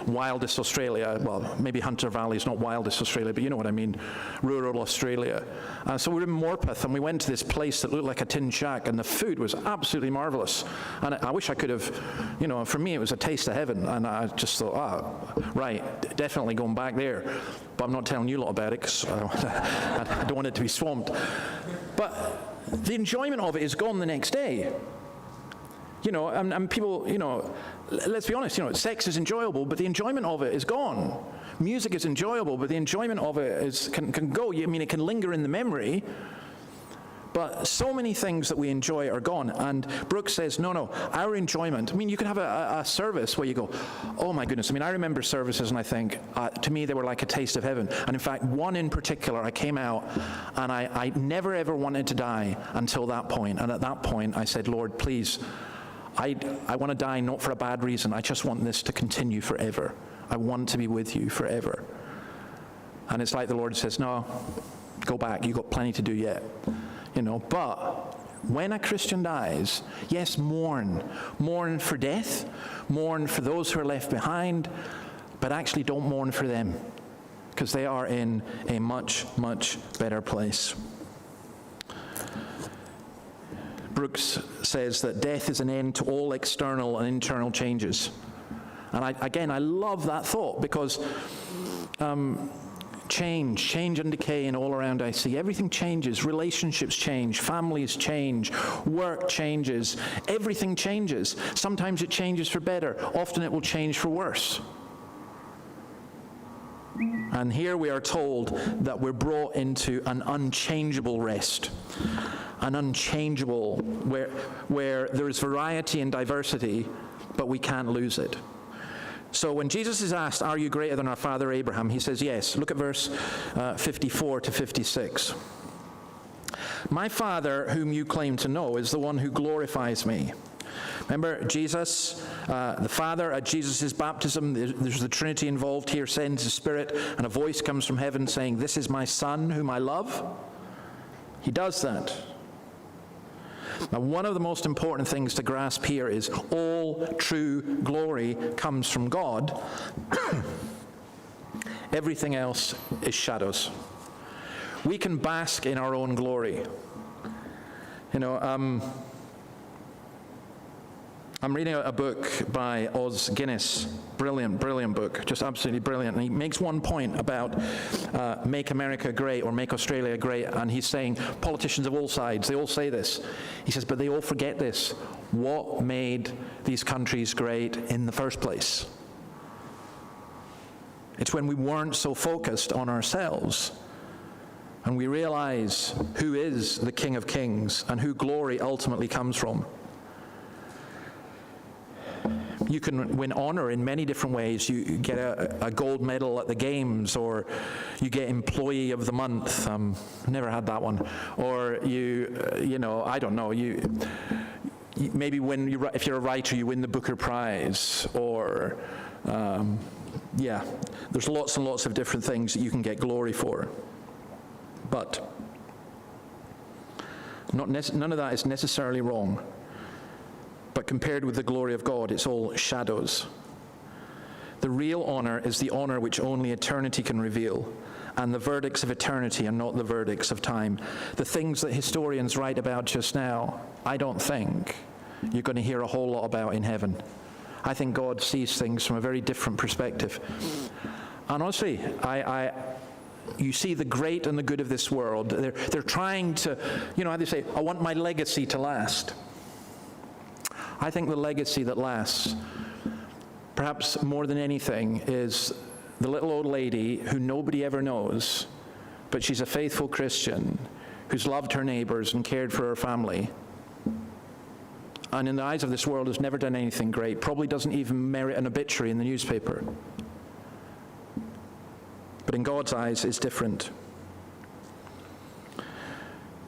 wildest Australia. Well, maybe Hunter Valley is not wildest Australia, but you know what I mean, rural Australia. So we were in Morpeth, and we went to this place that looked like a tin shack, and the food was absolutely marvelous. And I wish I could have, you know, for me it was a taste of heaven, and I just thought, right, definitely going back there. But I'm not telling you a lot about it, because I don't want it to be swamped. But the enjoyment of it is gone the next day. You know, and people, you know, let's be honest, you know, sex is enjoyable, but the enjoyment of it is gone. Music is enjoyable, but the enjoyment of it can go. I mean, it can linger in the memory, but so many things that we enjoy are gone. And Brooks says, no, our enjoyment, I mean, you can have a service where you go, oh my goodness. I mean, I remember services, and I think, to me, they were like a taste of heaven. And in fact, one in particular, I came out, and I never ever wanted to die until that point. And at that point, I said, Lord, please, I want to die not for a bad reason. I just want this to continue forever. I want to be with you forever. And it's like the Lord says, no, go back. You've got plenty to do yet. You know, but when a Christian dies, yes, mourn for death, mourn for those who are left behind, but actually don't mourn for them, because they are in a much, much better place. Brooks says that death is an end to all external and internal changes. And I love that thought, because change and decay, and all around I see everything changes. Relationships change, families change, work changes, everything changes. Sometimes it changes for better, often it will change for worse. And here we are told that we're brought into an unchangeable rest, an unchangeable, where there is variety and diversity, but we can't lose it. So when Jesus is asked, are you greater than our father Abraham? He says, yes. Look at verse 54 to 56. My Father, whom you claim to know, is the one who glorifies me. Remember, Jesus, the Father, at Jesus' baptism, there's the Trinity involved here, sends the Spirit, and a voice comes from heaven saying, this is my Son whom I love. He does that. Now, one of the most important things to grasp here is all true glory comes from God. Everything else is shadows. We can bask in our own glory. You know, I'm reading a book by Os Guinness. Brilliant book, just absolutely brilliant. And he makes one point about make America great or make Australia great. And he's saying politicians of all sides, they all say this. He says, but they all forget this. What made these countries great in the first place? It's when we weren't so focused on ourselves, and we realize who is the King of Kings and who glory ultimately comes from. You can win honor in many different ways. You get a gold medal at the games, or you get Employee of the Month. Never had that one. Or you know, I don't know. You maybe if you're a writer, you win the Booker Prize. Or yeah, there's lots and lots of different things that you can get glory for. But none of that is necessarily wrong. But compared with the glory of God, it's all shadows. The real honor is the honor which only eternity can reveal, and the verdicts of eternity are not the verdicts of time. The things that historians write about just now, I don't think you're going to hear a whole lot about in heaven. I think God sees things from a very different perspective. And honestly, you see the great and the good of this world. They're trying to, how they say, I want my legacy to last. I think the legacy that lasts, perhaps more than anything, is the little old lady who nobody ever knows, but she's a faithful Christian who's loved her neighbors and cared for her family. And in the eyes of this world has never done anything great, probably doesn't even merit an obituary in the newspaper. But in God's eyes, it's different.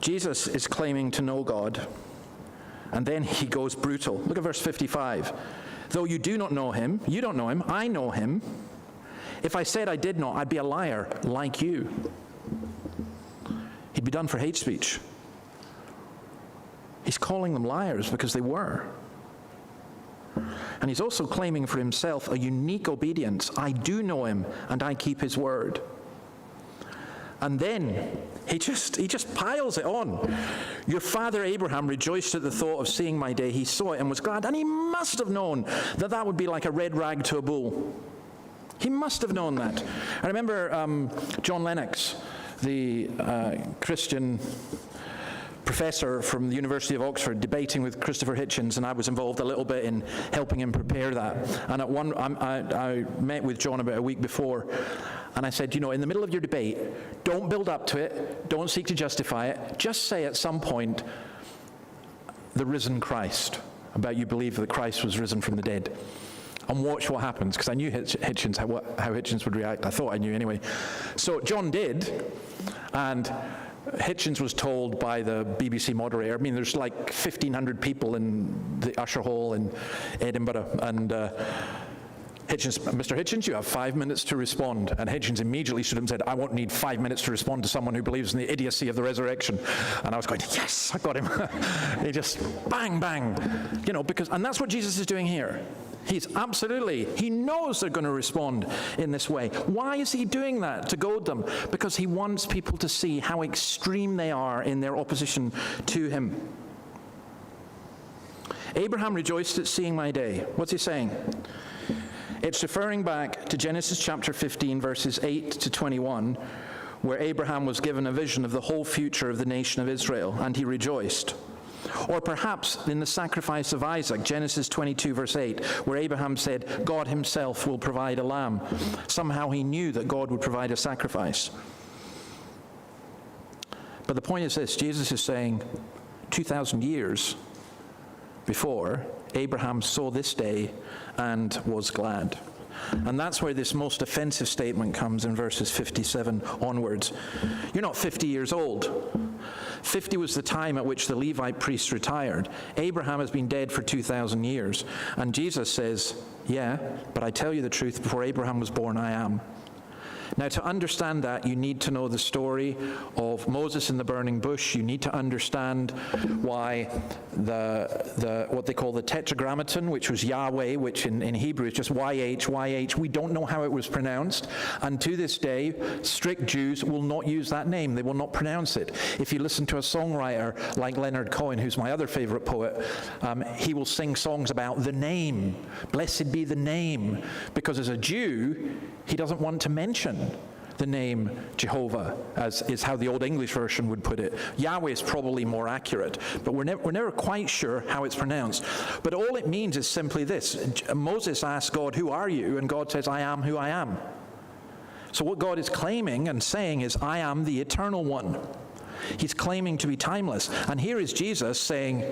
Jesus is claiming to know God, and then he goes brutal. Look at verse 55. Though you do not know him, you don't know him, I know him. If I said I did not, I'd be a liar like you. He'd be done for hate speech. He's calling them liars because they were. And he's also claiming for himself a unique obedience. I do know him, and I keep his word. And then he just piles it on. Your father Abraham rejoiced at the thought of seeing my day. He saw it and was glad, and he must have known that that would be like a red rag to a bull. He must have known that. I remember John Lennox, the Christian professor from the University of Oxford, debating with Christopher Hitchens, and I was involved a little bit in helping him prepare that. And I met with John about a week before, and I said, in the middle of your debate, don't build up to it, don't seek to justify it, just say at some point, the risen Christ, about you believe that Christ was risen from the dead. And watch what happens, because I knew Hitchens, how Hitchens would react. I thought I knew anyway. So John did, and Hitchens was told by the BBC moderator, there's like 1,500 people in the Usher Hall in Edinburgh, and Mr. Hitchens, you have 5 minutes to respond. And Hitchens immediately stood up and said, I won't need 5 minutes to respond to someone who believes in the idiocy of the resurrection. And I was going, yes, I got him. He just bang, bang. And that's what Jesus is doing here. He knows they're going to respond in this way. Why is he doing that? To goad them. Because he wants people to see how extreme they are in their opposition to him. Abraham rejoiced at seeing my day. What's he saying? It's referring back to Genesis chapter 15, verses 8 to 21, where Abraham was given a vision of the whole future of the nation of Israel, and he rejoiced. Or perhaps in the sacrifice of Isaac, Genesis 22, verse 8, where Abraham said, God himself will provide a lamb. Somehow he knew that God would provide a sacrifice. But the point is this, Jesus is saying 2,000 years before, Abraham saw this day and was glad. And that's where this most offensive statement comes in verses 57 onwards. You're not 50 years old. 50 was the time at which the Levite priests retired. Abraham has been dead for 2,000 years. And Jesus says, yeah, but I tell you the truth, before Abraham was born, I am. Now, to understand that, you need to know the story of Moses in the burning bush. You need to understand why the what they call the Tetragrammaton, which was Yahweh, which in Hebrew is just YH. We don't know how it was pronounced. And to this day, strict Jews will not use that name. They will not pronounce it. If you listen to a songwriter like Leonard Cohen, who's my other favorite poet, he will sing songs about the name. Blessed be the name. Because as a Jew, he doesn't want to mention the name Jehovah, as is how the Old English version would put it. Yahweh is probably more accurate, but we're never quite sure how it's pronounced. But all it means is simply this. Moses asked God, who are you? And God says, I am who I am. So what God is claiming and saying is, I am the eternal one. He's claiming to be timeless. And here is Jesus saying,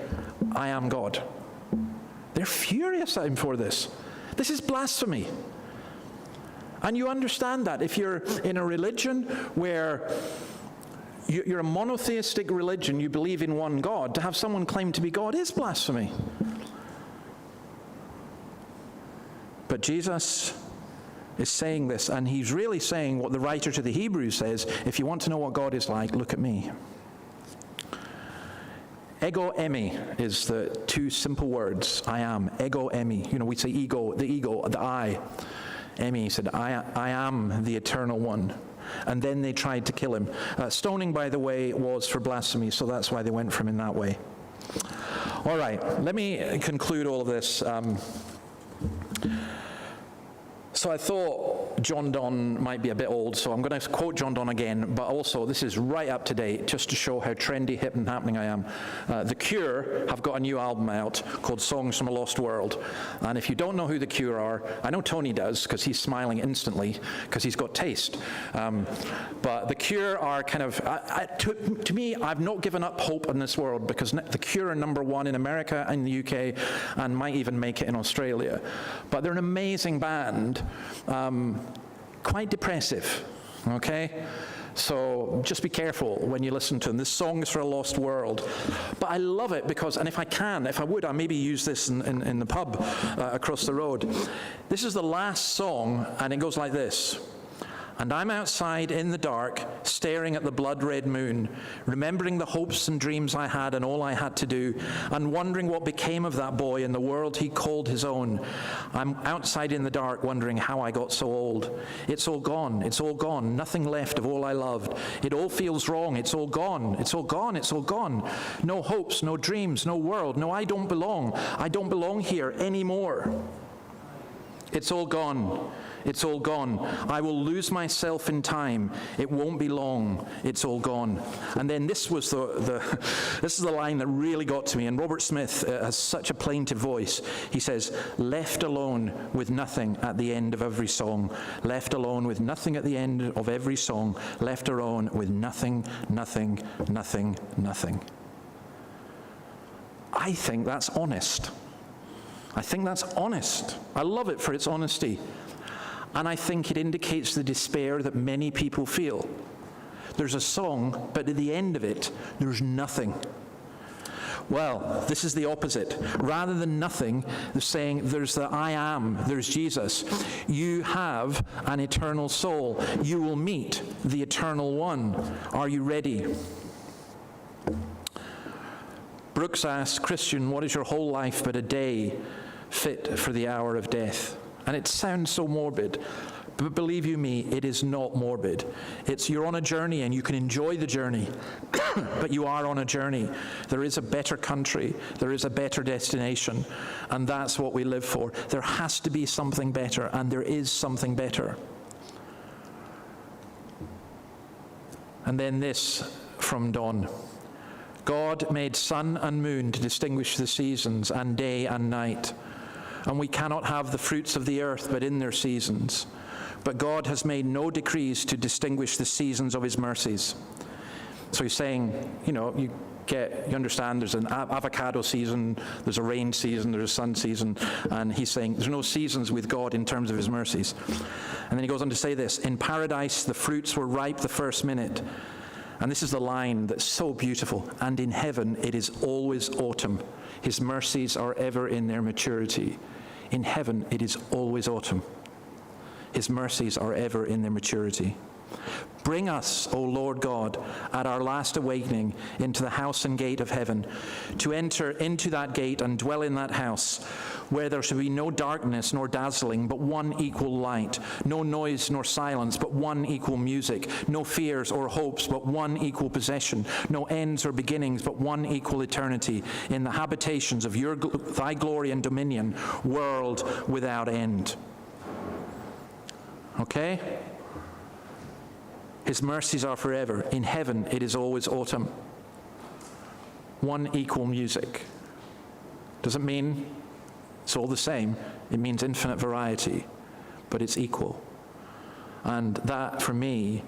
I am God. They're furious at him for this. This is blasphemy. And you understand that if you're in a religion where you're a monotheistic religion, you believe in one God, to have someone claim to be God is blasphemy. But Jesus is saying this, and he's really saying what the writer to the Hebrews says, if you want to know what God is like, look at me. Ego eimi is the two simple words, I am. Ego eimi. We say ego, the I. Emi said, I am the eternal one. And then they tried to kill him. Stoning, by the way, was for blasphemy, so that's why they went for him in that way. All right, let me conclude all of this So I thought John Donne might be a bit old, so I'm going to quote John Donne again, but also this is right up to date, just to show how trendy, hip, and happening I am. The Cure have got a new album out called Songs from a Lost World, and if you don't know who The Cure are, I know Tony does, because he's smiling instantly, because he's got taste. But The Cure are kind of, to me, I've not given up hope in this world, because The Cure are #1 in America and the UK, and might even make it in Australia. But they're an amazing band. Quite depressive, okay? So just be careful when you listen to them. This song is for a lost world. But I love it because, and if I would, I maybe use this in the pub across the road. This is the last song, and it goes like this. And I'm outside in the dark, staring at the blood-red moon, remembering the hopes and dreams I had and all I had to do, and wondering what became of that boy in the world he called his own. I'm outside in the dark, wondering how I got so old. It's all gone, nothing left of all I loved. It all feels wrong, it's all gone, it's all gone, it's all gone. No hopes, no dreams, no world, no, I don't belong here anymore. It's all gone. It's all gone. I will lose myself in time. It won't be long. It's all gone. And then this was this is the line that really got to me. And Robert Smith has such a plaintive voice. He says, "Left alone with nothing at the end of every song. Left alone with nothing at the end of every song. Left alone with nothing, nothing, nothing, nothing." I think that's honest. I think that's honest. I love it for its honesty. And I think it indicates the despair that many people feel. There's a song, but at the end of it, there's nothing. Well, this is the opposite. Rather than nothing, they're saying there's the I am, there's Jesus. You have an eternal soul. You will meet the eternal one. Are you ready? Brooks asks, "Christian, what is your whole life but a day fit for the hour of death?" And it sounds so morbid, but believe you me, it is not morbid. You're on a journey and you can enjoy the journey, but you are on a journey. There is a better country, there is a better destination, and that's what we live for. There has to be something better, and there is something better. And then this from Don. God made sun and moon to distinguish the seasons and day and night. And we cannot have the fruits of the earth but in their seasons. But God has made no decrees to distinguish the seasons of his mercies. So he's saying, you understand there's an avocado season, there's a rain season, there's a sun season, and he's saying there's no seasons with God in terms of his mercies. And then he goes on to say this, "In paradise the fruits were ripe the first minute." And this is the line that's so beautiful. "And in heaven it is always autumn. His mercies are ever in their maturity." In heaven it is always autumn. His mercies are ever in their maturity. Bring us, O Lord God, at our last awakening into the house and gate of heaven, to enter into that gate and dwell in that house, where there shall be no darkness nor dazzling, but one equal light, no noise nor silence, but one equal music, no fears or hopes, but one equal possession, no ends or beginnings, but one equal eternity, in the habitations of thy glory and dominion, world without end. Okay? His mercies are forever. In heaven, it is always autumn. One equal music. Doesn't mean it's all the same. It means infinite variety, but it's equal. And that, for me,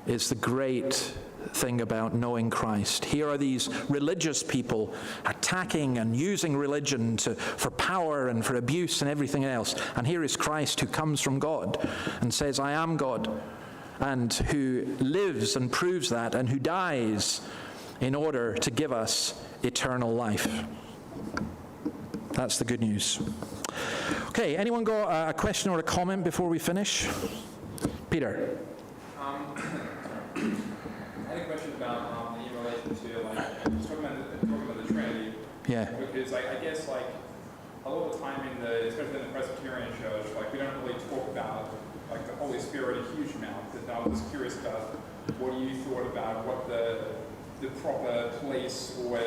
is the great thing about knowing Christ. Here are these religious people attacking and using religion for power and for abuse and everything else. And here is Christ who comes from God and says, "I am God," and who lives and proves that, and who dies in order to give us eternal life. That's the good news. Okay, anyone got a question or a comment before we finish? Peter. I had a question about in relation to talking about the Trinity. Yeah. Because I guess a lot of the time especially in the Presbyterian Church, we don't really talk about the Holy Spirit a huge amount. And I was curious about what you thought about what the proper place or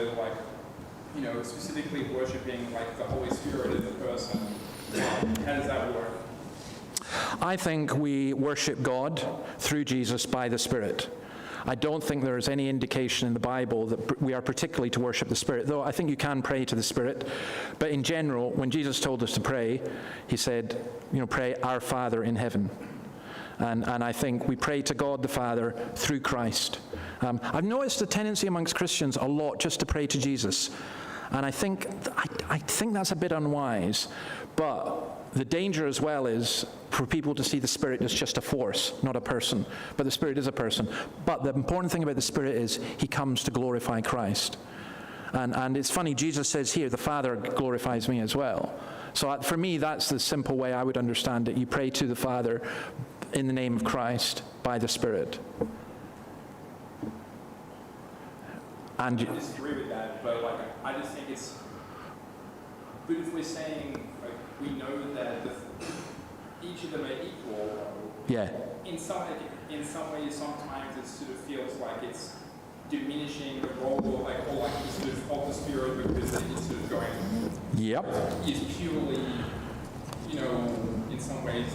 specifically worshiping the Holy Spirit as a person. How does that work? I think we worship God through Jesus by the Spirit. I don't think there is any indication in the Bible that we are particularly to worship the Spirit, though I think you can pray to the Spirit. But in general, when Jesus told us to pray, he said, pray our Father in heaven. And I think we pray to God the Father through Christ. I've noticed a tendency amongst Christians a lot just to pray to Jesus. And I think that's a bit unwise. But the danger as well is for people to see the Spirit as just a force, not a person. But the Spirit is a person. But the important thing about the Spirit is he comes to glorify Christ. And it's funny, Jesus says here, the Father glorifies me as well. So for me, that's the simple way I would understand it. You pray to the Father in the name of Christ by the Spirit. And I disagree with that, but I just think it's. But if we're saying we know that each of them are equal, yeah, in some ways, sometimes it sort of feels like it's diminishing the role of the Spirit because it's sort of going. Yep. Is purely, in some ways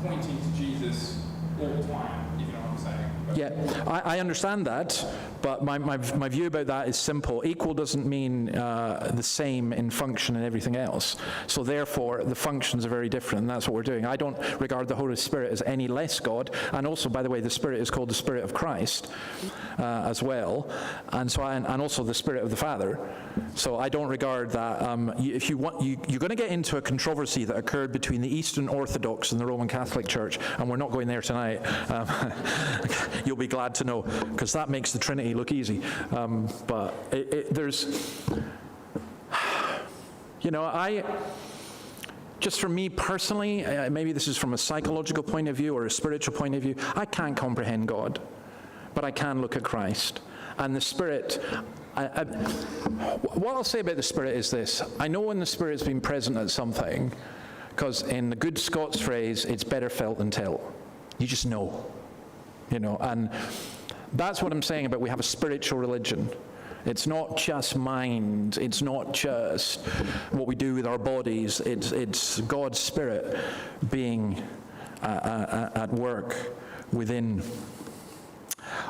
pointing to Jesus all the time, if you know what I'm saying. Yeah, I understand that, but my view about that is simple. Equal doesn't mean the same in function and everything else. So therefore, the functions are very different, and that's what we're doing. I don't regard the Holy Spirit as any less God, and also, by the way, the Spirit is called the Spirit of Christ as well, and so and also the Spirit of the Father. So I don't regard that. If you want, you're going to get into a controversy that occurred between the Eastern Orthodox and the Roman Catholic Church, and we're not going there tonight. You'll be glad to know, because that makes the Trinity look easy. But there's, just for me personally, maybe this is from a psychological point of view or a spiritual point of view, I can't comprehend God, but I can look at Christ. And the Spirit, what I'll say about the Spirit is this. I know when the Spirit's been present at something, because in the good Scots phrase, it's better felt than tell. You just know. And that's what I'm saying about we have a spiritual religion. It's not just mind. It's not just what we do with our bodies. It's God's Spirit being at work within.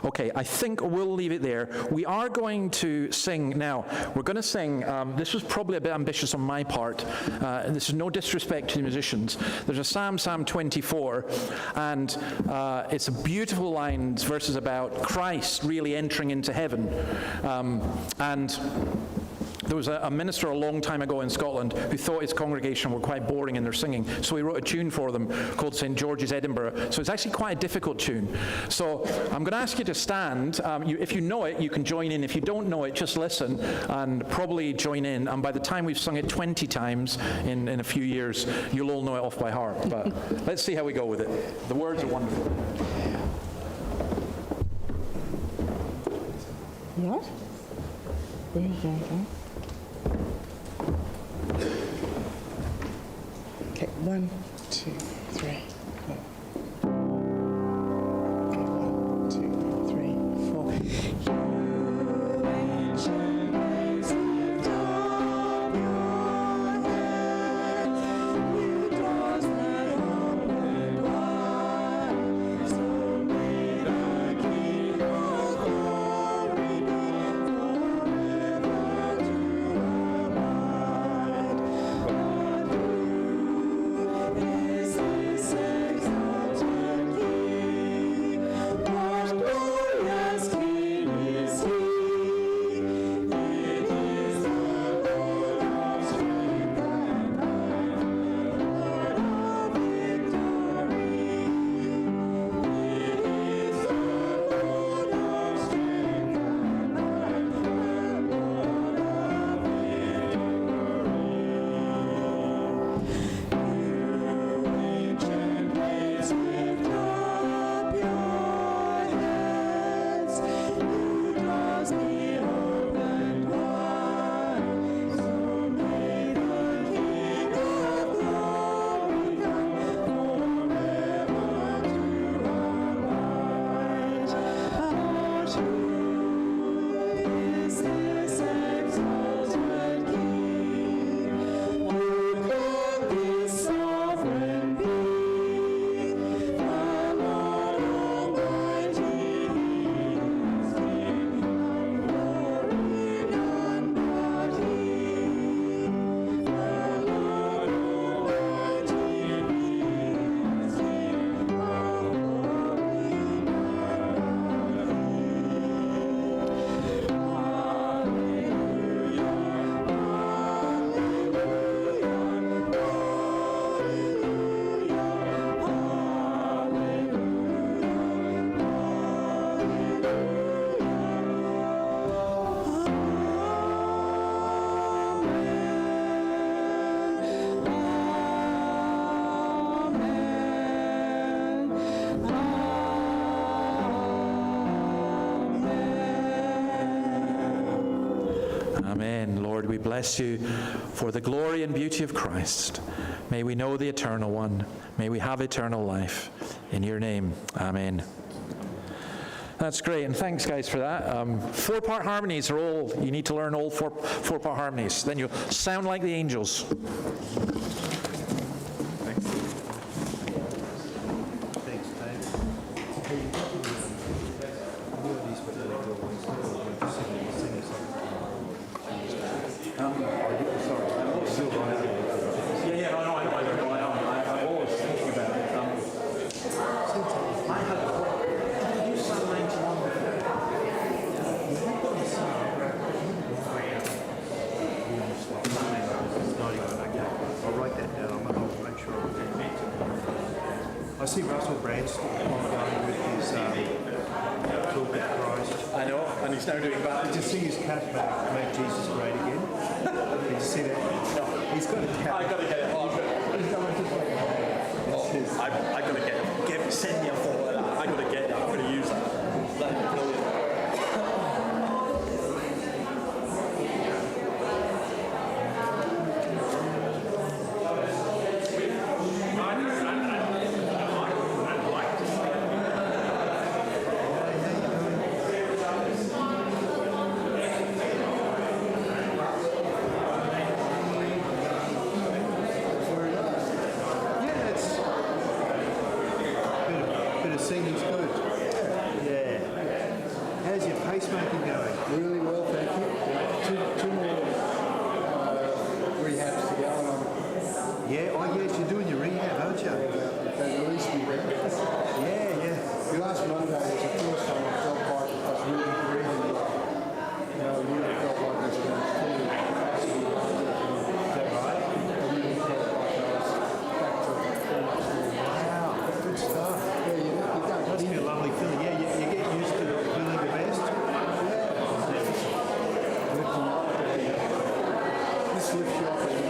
Okay, I think we'll leave it there. We are going to sing now. We're going to sing, this was probably a bit ambitious on my part. This is no disrespect to the musicians. There's a Psalm 24, and it's a beautiful lines, verses about Christ really entering into heaven. And there was a minister a long time ago in Scotland who thought his congregation were quite boring in their singing, so he wrote a tune for them called St. George's Edinburgh. So it's actually quite a difficult tune. So I'm going to ask you to stand. If you know it, you can join in. If you don't know it, just listen and probably join in. And by the time we've sung it 20 times in a few years, you'll all know it off by heart. But let's see how we go with it. The words are wonderful. What? There you go. Okay, 1, 2, 3, 4. Okay, 1, 2, 3, 4. Is we bless you for the glory and beauty of Christ. May we know the Eternal One. May we have eternal life. In your name, amen. That's great, and thanks, guys, for that. Four-part harmonies are all, you need to learn all four-part harmonies. Then you'll sound like the angels. I see Russell Branston going with his talk about Christ. I know, and he's now doing that. Did you see his cat make Jesus great again? Did you see that? No. He's got a cat. I've got to get it. I've got to get it. Send me a photo of that. I've got to get it. I'm going to use that. That'd be brilliant. Singing's good. Yeah. How's your pacemaking going? Really well, thank you. Two more rehabs to go. Yeah, oh yes, you're doing your rehab, aren't you? They released me there. Yeah. Last Monday was the first time I felt like I was really breathing. Really felt like I was going to full capacity. Is that right? I really felt like I was back to full capacity. Wow, good stuff. Yeah, you don't. Must be a lovely feeling. Yeah, you get used to feeling the best. Lifting up, this lifts you up.